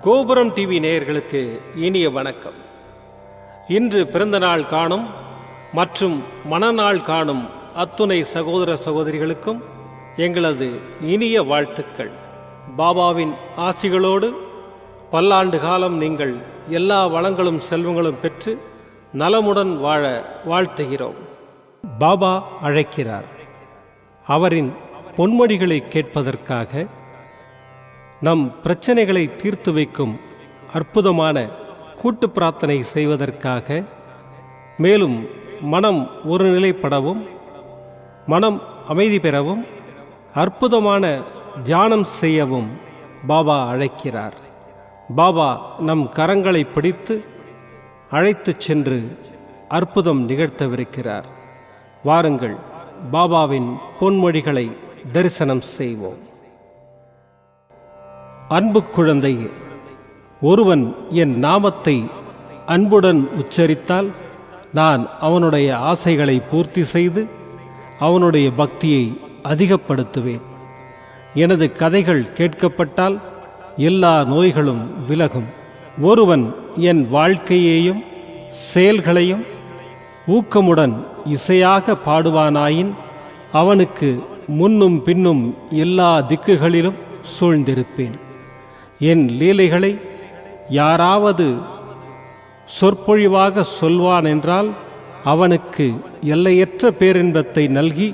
கோபுரம் டிவி நேயர்களுக்கு இனிய வணக்கம். இன்று பிறந்தநாள் காணும் மற்றும் மணநாள் காணும் அத்துணை சகோதர சகோதரிகளுக்கும் எங்களது இனிய வாழ்த்துக்கள். பாபாவின் ஆசிகளோடு பல்லாண்டு காலம் நீங்கள் எல்லா வளங்களும் செல்வங்களும் பெற்று நலமுடன் வாழ வாழ்த்துகிறோம். பாபா அழைக்கிறார். அவரின் பொன்மொழிகளை கேட்பதற்காக, நம் பிரச்சனைகளை தீர்த்து வைக்கும் அற்புதமான கூட்டு பிரார்த்தனை செய்வதற்காக, மேலும் மனம் ஒருநிலைப்படவும் மனம் அமைதி பெறவும் அற்புதமான தியானம் செய்யவும் பாபா அழைக்கிறார். பாபா நம் கரங்களை பிடித்து அழைத்துச் சென்று அற்புதம் நிகழ்த்தவிருக்கிறார். வாருங்கள், பாபாவின் பொன்மொழிகளை தரிசனம் செய்வோம். அன்பு குழந்தையே, ஒருவன் என் நாமத்தை அன்புடன் உச்சரித்தால் நான் அவனுடைய ஆசைகளை பூர்த்தி செய்து அவனுடைய பக்தியை அதிகப்படுத்துவேன். எனது கதைகள் கேட்கப்பட்டால் எல்லா நோய்களும் விலகும். ஒருவன் என் வாழ்க்கையையும் செயல்களையும் ஊக்கமுடன் இசையாக பாடுவானாயின் அவனுக்கு முன்னும் பின்னும் எல்லா திக்குகளிலும் சூழ்ந்திருப்பேன். என் லீலைகளை யாராவது சொற்பொழிவாக சொல்வான் என்றால் அவனுக்கு எல்லையற்ற பேரின்பத்தை நல்கி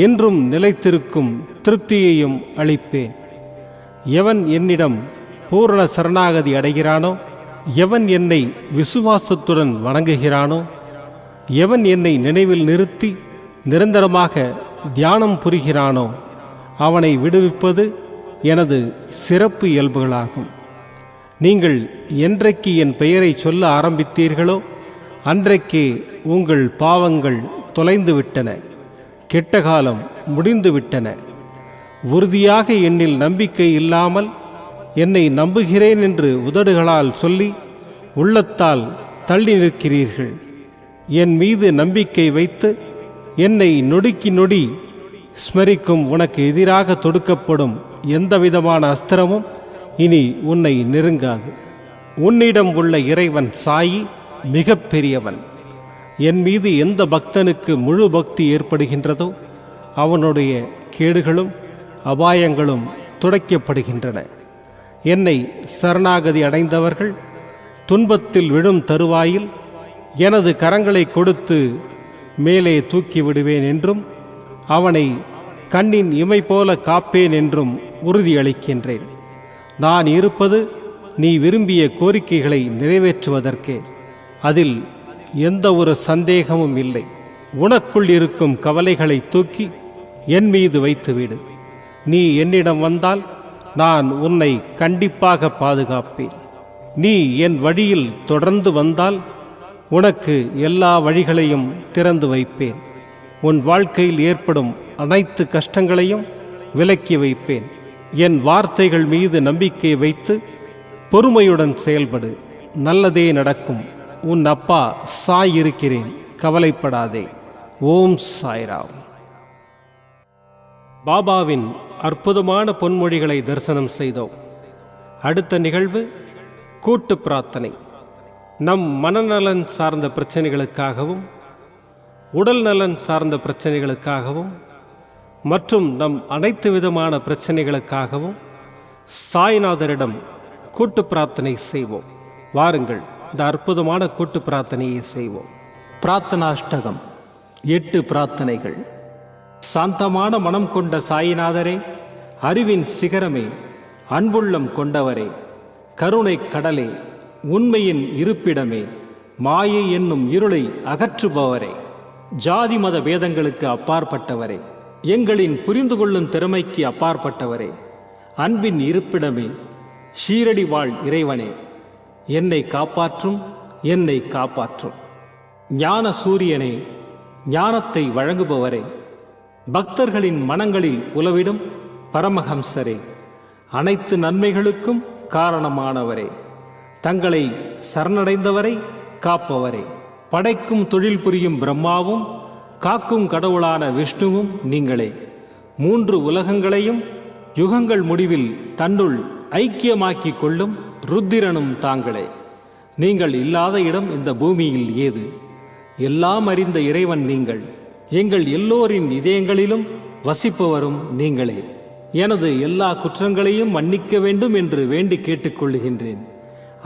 என்றும் நிலைத்திருக்கும் திருப்தியையும் அளிப்பேன். எவன் என்னிடம் பூரண சரணாகதி அடைகிறானோ, எவன் என்னை விசுவாசத்துடன் வணங்குகிறானோ, எவன் என்னை நினைவில் நிறுத்தி நிரந்தரமாக தியானம் புரிகிறானோ, அவனை விடுவிப்பது எனது சிறப்பு இயல்புகளாகும். நீங்கள் என்றைக்கு என் பெயரை சொல்ல ஆரம்பித்தீர்களோ அன்றைக்கே உங்கள் பாவங்கள் தொலைந்துவிட்டன, கெட்ட காலம் முடிந்துவிட்டன. உறுதியாக என்னில் நம்பிக்கை இல்லாமல் என்னை நம்புகிறேன் என்று உதடுகளால் சொல்லி உள்ளத்தால் தள்ளி நிற்கிறீர்கள். என் மீது நம்பிக்கை வைத்து என்னை நொடிக்கு நொடி ஸ்மரிக்கும் உனக்கு எதிராக தொடுக்கப்படும் எந்தவிதமான அஸ்திரமும் இனி உன்னை நெருங்காது. உன்னிடம் உள்ள இறைவன் சாயி மிக பெரியவன். என் மீது எந்த பக்தனுக்கு முழு பக்தி ஏற்படுகின்றதோ அவனுடைய கேடுகளும் அபாயங்களும் துடைக்கப்படுகின்றன. என்னை சரணாகதி அடைந்தவர்கள் துன்பத்தில் விழும் தருவாயில் எனது கரங்களை கொடுத்து மேலே தூக்கி விடுவேன் என்றும் அவனை கண்ணின் இமை போல காப்பேன் என்றும் உறுதியளிக்கின்றேன். நான் இருப்பது நீ விரும்பிய கோரிக்கைகளை நிறைவேற்றுவதற்கே. அதில் எந்த ஒரு சந்தேகமும் இல்லை. உனக்குள் இருக்கும் கவலைகளை தூக்கி என் மீது வைத்துவிடு. நீ என்னிடம் வந்தால் நான் உன்னை கண்டிப்பாக பாதுகாப்பேன். நீ என் வழியில் தொடர்ந்து வந்தால் உனக்கு எல்லா வழிகளையும் திறந்து வைப்பேன். உன் வாழ்க்கையில் ஏற்படும் அனைத்து கஷ்டங்களையும் விலக்கி வைப்பேன். என் வார்த்தைகள் மீது நம்பிக்கை வைத்து பொறுமையுடன் செயல்படு. நல்லதே நடக்கும். உன் அப்பா சாய் இருக்கிறேன், கவலைப்படாதே. ஓம் சாய்ராம். பாபாவின் அற்புதமான பொன்மொழிகளை தரிசனம் செய்தோம். அடுத்த நிகழ்வு கூட்டு பிரார்த்தனை. நம் மனநலன் சார்ந்த பிரச்சனைகளுக்காகவும் உடல் நலன் சார்ந்த பிரச்சனைகளுக்காகவும் மற்றும் நம் அனைத்து விதமான பிரச்சனைகளுக்காகவும் சாய்நாதரிடம் கூட்டு பிரார்த்தனை செய்வோம். வாருங்கள், இந்த அற்புதமான கூட்டு பிரார்த்தனையை செய்வோம். பிரார்த்தனாஷ்டகம். 8 பிரார்த்தனைகள். சாந்தமான மனம் கொண்ட சாயிநாதரே, அறிவின் சிகரமே, அன்புள்ளம் கொண்டவரே, கருணை கடலே, உண்மையின் இருப்பிடமே, மாயை என்னும் இருளை அகற்றுபவரே, ஜாதி மத பேதங்களுக்கு அப்பாற்பட்டவரே, எங்களின் புரிந்து கொள்ளும் திறமைக்கு அப்பாற்பட்டவரே, அன்பின் இருப்பிடமே, ஷீரடி வாழ் இறைவனே, என்னை காப்பாற்றும், என்னை காப்பாற்றும். ஞான சூரியனே, ஞானத்தை வழங்குபவரே, பக்தர்களின் மனங்களில் உலவிடும் பரமஹம்சரே, அனைத்து நன்மைகளுக்கும் காரணமானவரே, தங்களை சரணடைந்தவரை காப்பவரே, படைக்கும் தொழில் புரியும் பிரம்மாவும் காக்கும் கடவுளான விஷ்ணுவும் நீங்களே. 3 உலகங்களையும் யுகங்கள் முடிவில் தன்னுள் ஐக்கியமாக்கிக் கொள்ளும் ருத்திரனும் தாங்களே. நீங்கள் இல்லாத இடம் இந்த பூமியில் ஏது? எல்லாம் அறிந்த இறைவன் நீங்கள். எங்கள் எல்லோரின் இதயங்களிலும் வசிப்பவரும் நீங்களே. எனது எல்லா குற்றங்களையும் மன்னிக்க வேண்டும் என்று வேண்டி கேட்டுக்கொள்ளுகின்றேன்.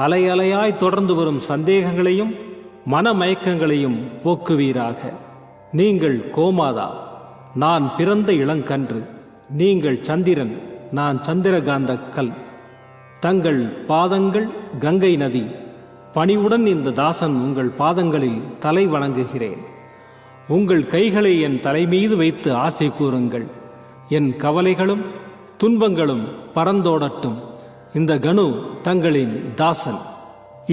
அலை அலையாய் தொடர்ந்து வரும் சந்தேகங்களையும் மனமயக்கங்களையும் போக்குவீராக. நீங்கள் கோமாதா, நான் பிறந்த இளங்கன்று. நீங்கள் சந்திரன், நான் சந்திரகாந்த கல். தங்கள் பாதங்கள் கங்கை நதி. பணிவுடன் இந்த தாசன் உங்கள் பாதங்களில் தலை வணங்குகிறேன். உங்கள் கைகளை என் தலைமீது வைத்து ஆசை கூறுங்கள். என் கவலைகளும் துன்பங்களும் பறந்தோடட்டும். இந்த கணு தங்களின் தாசன்.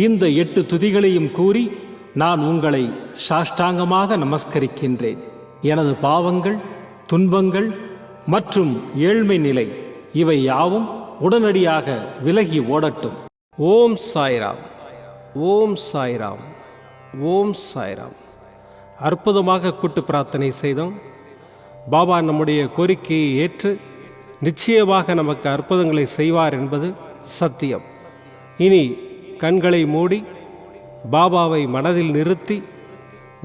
இந்த 8 துதிகளையும் கூறி நான் உங்களை சாஷ்டாங்கமாக நமஸ்கரிக்கின்றேன். எனது பாவங்கள், துன்பங்கள் மற்றும் ஏழ்மை நிலை இவை யாவும் உடனடியாக விலகி ஓடட்டும். ஓம் சாய்ராம், ஓம் சாய்ராம், ஓம் சாய்ராம். அற்புதமாக கூட்டு பிரார்த்தனை செய்தோம். பாபா நம்முடைய கோரிக்கையை ஏற்று நிச்சயமாக நமக்கு அற்புதங்களை செய்வார் என்பது சத்தியம். இனி கண்களை மூடி பாபாவை மனதில் நிறுத்தி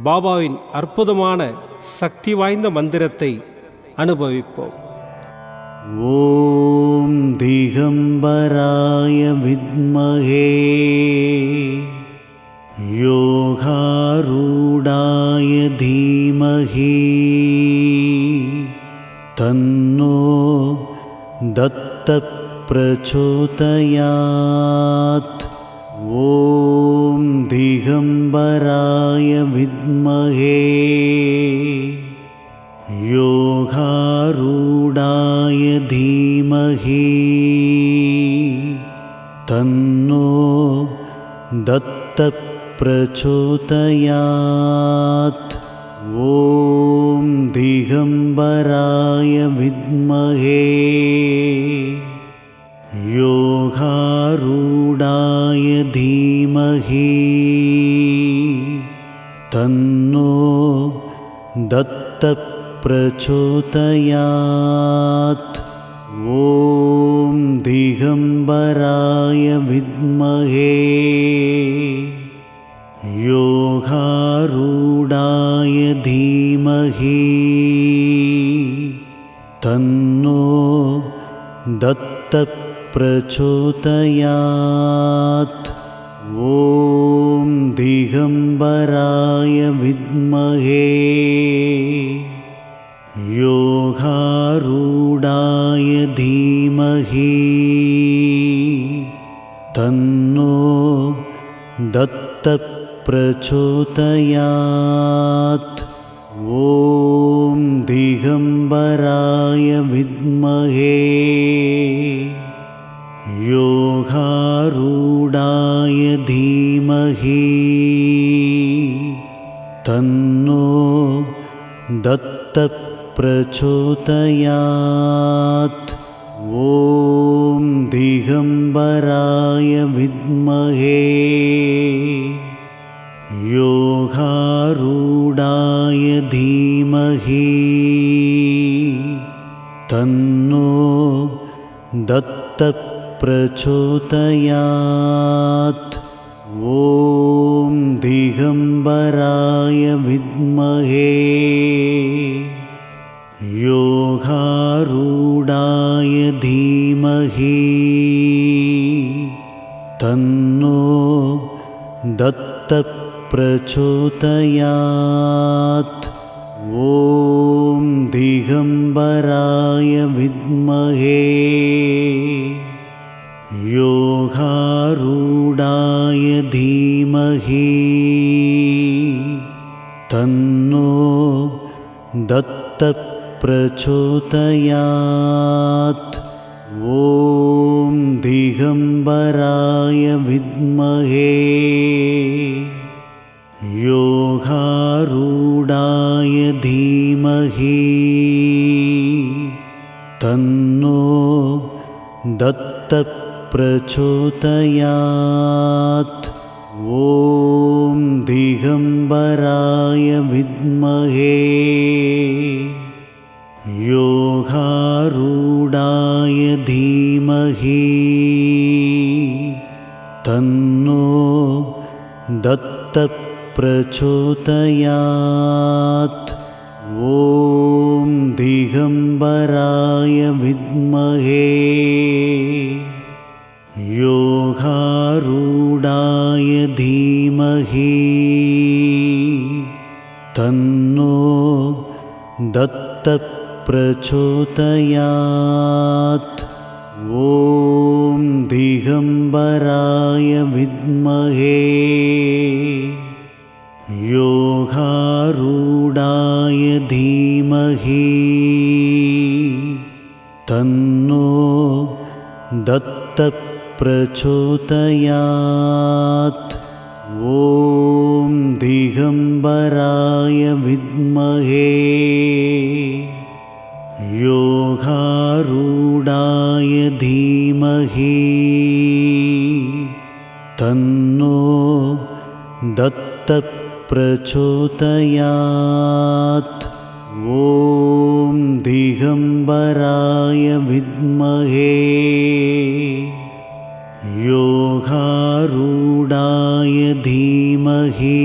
பாபாவின் அற்புதமான சக்தி வாய்ந்த மந்திரத்தை அனுபவிப்போம். ஓம் திகம்பராய வித்மஹே யோகாரூடாய தீமஹி தன்னோ தத்த பிரச்சோதயாத். ஓம் திகம்பராய வித்மஹே யோகாரூடாய தீமஹி தன்னோ தத்த பிரச்சோதயாத். ஓம் திகம்பராய வித்மஹே யோகாரூடாய தீமஹி தன்னோ தத்த பிரச்சோதயாத். ஓம் திகம்பராய வித்மஹே யோகாரூடாய தீமஹி தன்னோ தத்த பிரச்சோதயாத். ஓம் திகம்பராய வித்மஹே யோகாரூடாய தீமஹி தன்னோ தத்த பிரச்சோதயாத். ஓம் திகம்பராய வித்மஹே யோகாரூடாய தீமஹி தன்னோ தத்த பிரச்சோதயாத். ஓம் திகம்பராய வித்மஹே யோகாரூடாய தீமஹி தன்னோ தத்த பிரச்சோதயாத். ஓம் திகம்பராய வித்மஹே யோகாரூடாய தீமஹி தன்னோ தத்த பிரச்சோதயாத். ஓம் திகம்பராய வித்மஹே யோகாரூடாய தீமஹி தன்னோ தத்த பிரச்சோதயாத். ஓம் திகம்பராய வித்மஹே யோகாரூடாய தீமஹி தன்னோ தத்த பிரச்சோதயாத். ஓம் திகம்பராய வித்மஹே யோகாரூடாய தீமஹி दत्तप्रचोदयात्। ॐ दिगम्बराय विद्महे योगारूढाय धीमहि तन्नो दत्तप्रचोदयात्। ॐ दिगम्बराय विद्महे योगारूढाय धीमहि तन्नो दत्तप्रचोदयात्। ॐ दिगम्बराय विद्महे योगारूढाय धीमहि तन्नो दत्तप्रचोदयात्। ॐ दिगम्बराय विद्महे योगारूढाय धीमहि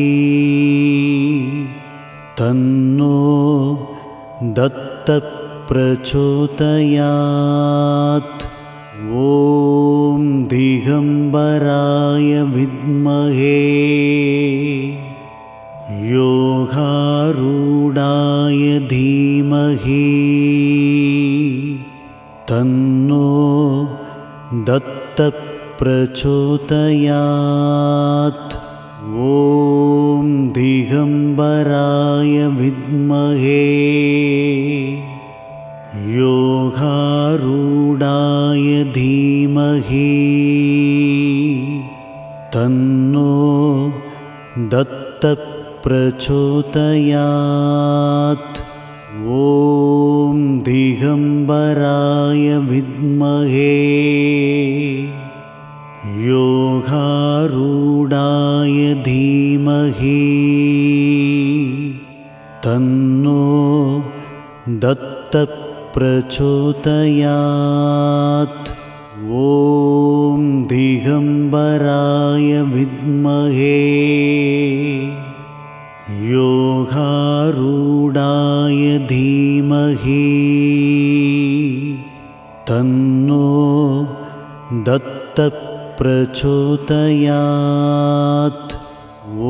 तन्नो दत्तप्रचोदयात्। ॐ दिगम्बराय विद्महे योगारूढाय धीमहि तन्नो दत्तप्रचोदयात्। ॐ दिगम्बराय विद्महे योगारूढाय धीमहि तन्नो दत्तप्रचोदयात्। ॐ दिगम्बराय विद्महे योगारूढाय धीमहि तन्नो दत्तप्रचोदयात्। ॐ दिगम्बराय विद्महे योगारूढाय धीमहि तन्नो दत्तप्रचोदयात्।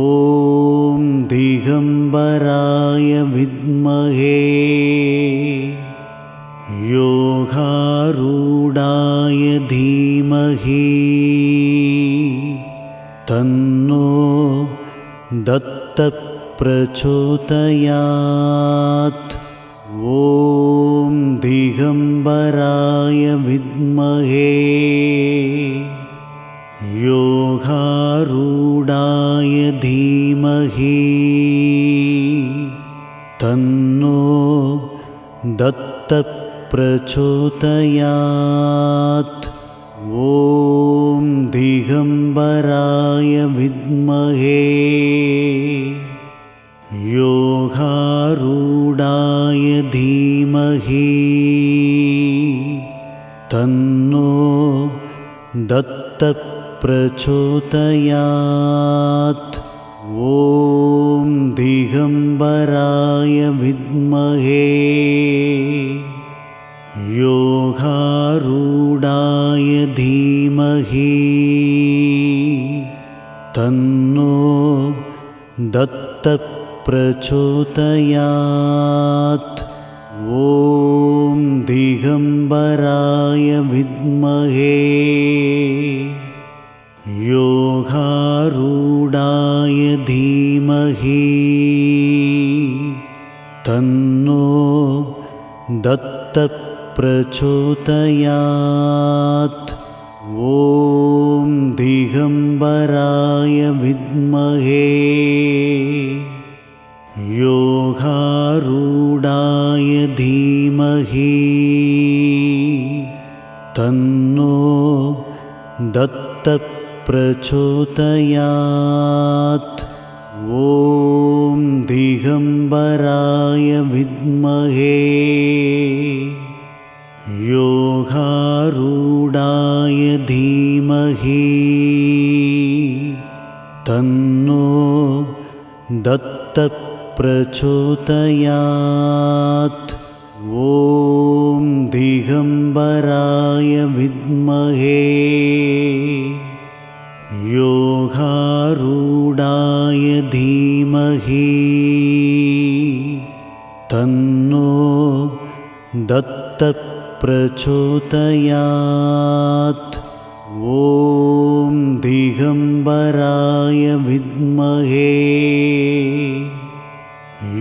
ॐ दिगम्बराय विद्महे योगारूढाय धीमहि तन्नो दत्तप्रचोदयात्। ॐ दिगम्बराय विद्महे योगारूढाय धीमहि तन्नो दत्तप्रचोदयात्। ॐ दिगम्बराय विद्महे योगारूढाय धीमहि तन्नो दत्तप्रचोदयात्। ॐ दिगम्बराय विद्महे योगारूढाय धीमहि तन्नो दत्तप्रचोदयात्। ॐ दिगम्बराय विद्महे योगारूढाय धीमहि तन्नो दत्तप्रचोदयात्। ॐ दिगम्बराय विद्महे योगारूढाय धीमहि तन्नो दत्तप्रचोदयात्। ॐ दिगम्बराय विद्महे योगारूढाय धीमहि तन्नो प्रचोदयात्। ॐ दिगम्बराय विद्महे योगारूढाय धीमहि तन्नो दत्तः प्रचोदयात्। ॐ दिगम्बराय विद्महे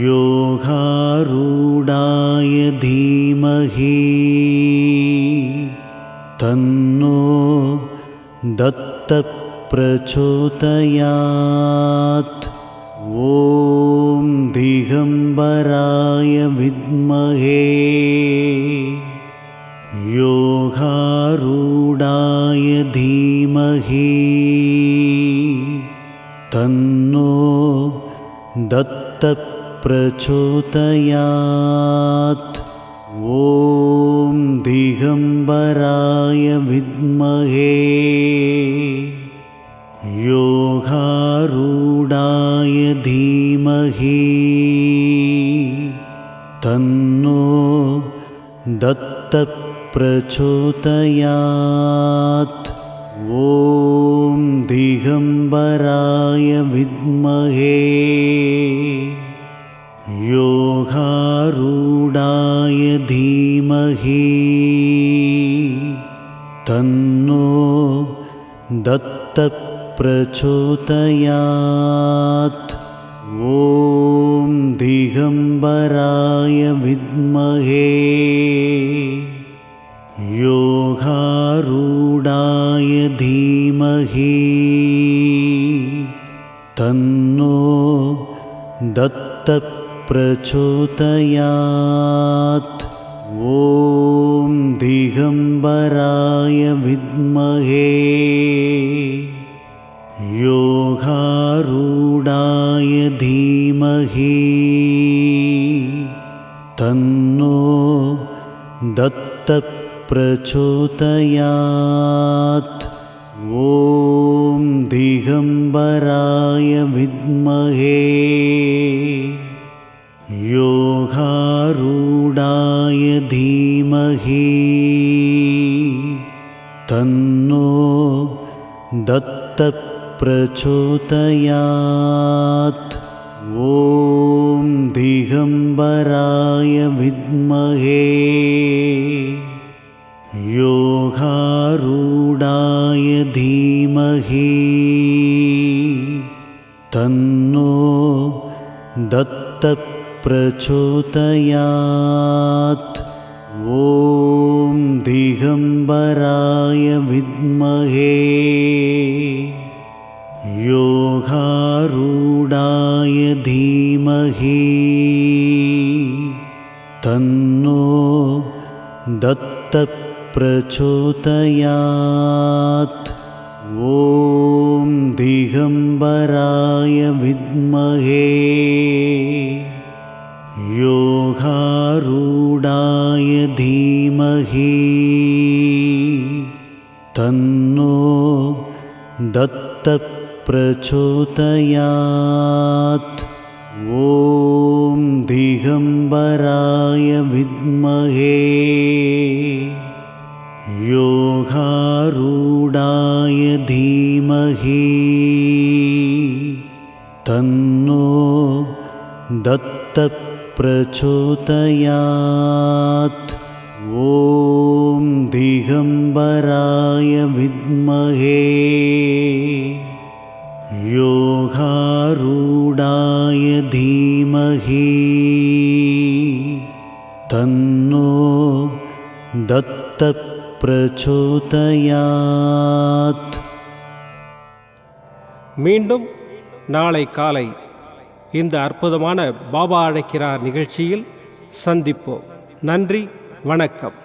योगारूढाय धीमहि तन्नो दत्तः प्रचोदयात्। ॐ दिगम्बराय विद्महे योगारूढाय धीमहि तन्नो दत्तः प्रचोदयात्। ॐ दिगम्बराय विद्महे योगारूढाय धीमहि तन्नो दत्तः प्रचोदयात्। ॐ दिगम्बराय विद्महे योगारूढाय धीमहि तन्नो दत्तः प्रचोदयात्। ॐ दिगम्बराय विद्महे योगारूढाय धीमहि तन्नो दत्तः प्रचोदयात्। ॐ दिगम्बराय विद्महे योगारूढाय धीमहि तन्नो दत्तः प्रचोदयात्। ॐ दिगम्बराय विद्महे योगारूढाय धीमहि तन्नो दत्तः प्रचोदयात्। ॐ दिगम्बराय विद्महे योगारूढाय धीमहि तन्नो दत्तः प्रचोदयात्। ॐ दिगम्बराय विद्महे योगारूढाय धीमहि तन्नो दत्तः प्रचोदयात्। ॐ दिगम्बराय विद्महे योगारूढाय धीमहि तन्नो दत्तः प्रचोदयात्। ॐ दिगम्बराय विद्महे योगारूढाय धीमहि तन्नो दत्तः प्रचोदयात्। ॐ दिगम्बराय विद्महे योगारूढाय धीमहि तन्नो दत्तः प्रचोदयात्. மீண்டும் நாளை காலை இந்த அற்புதமான பாபா அழைக்கிறார் நிகழ்ச்சியில் சந்திப்போம். நன்றி, வணக்கம்.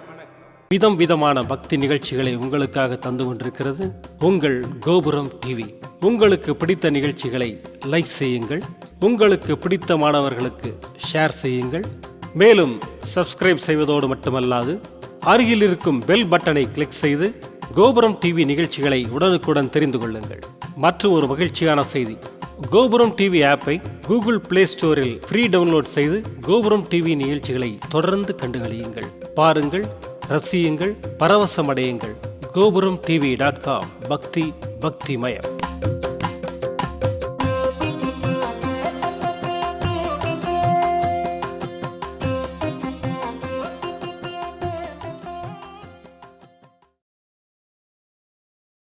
விதம் விதமான பக்தி நிகழ்ச்சிகளை உங்களுக்காக தந்து கொண்டிருக்கிறது உங்கள் கோபுரம் டிவி. உங்களுக்கு பிடித்த நிகழ்ச்சிகளை லைக் செய்யுங்கள், உங்களுக்கு பிடித்த மாணவர்களுக்கு ஷேர் செய்யுங்கள். மேலும் சப்ஸ்கிரைப் செய்வதோடு மட்டுமல்லாது அருகில் இருக்கும் பெல் பட்டனை கிளிக் செய்து கோபுரம் டிவி நிகழ்ச்சிகளை உடனுக்குடன் தெரிந்து கொள்ளுங்கள். மற்றும் ஒரு மகிழ்ச்சியான செய்தி, கோபுரம் டிவி ஆப்பை கூகுள் பிளே ஸ்டோரில் ஃப்ரீ டவுன்லோட் செய்து கோபுரம் டிவி நிகழ்ச்சிகளை தொடர்ந்து கண்டுகளியுங்கள். பாருங்கள், ரசியுங்கள், பரவசமடையுங்கள். gopuramtv.com பக்தி பக்திமயம்.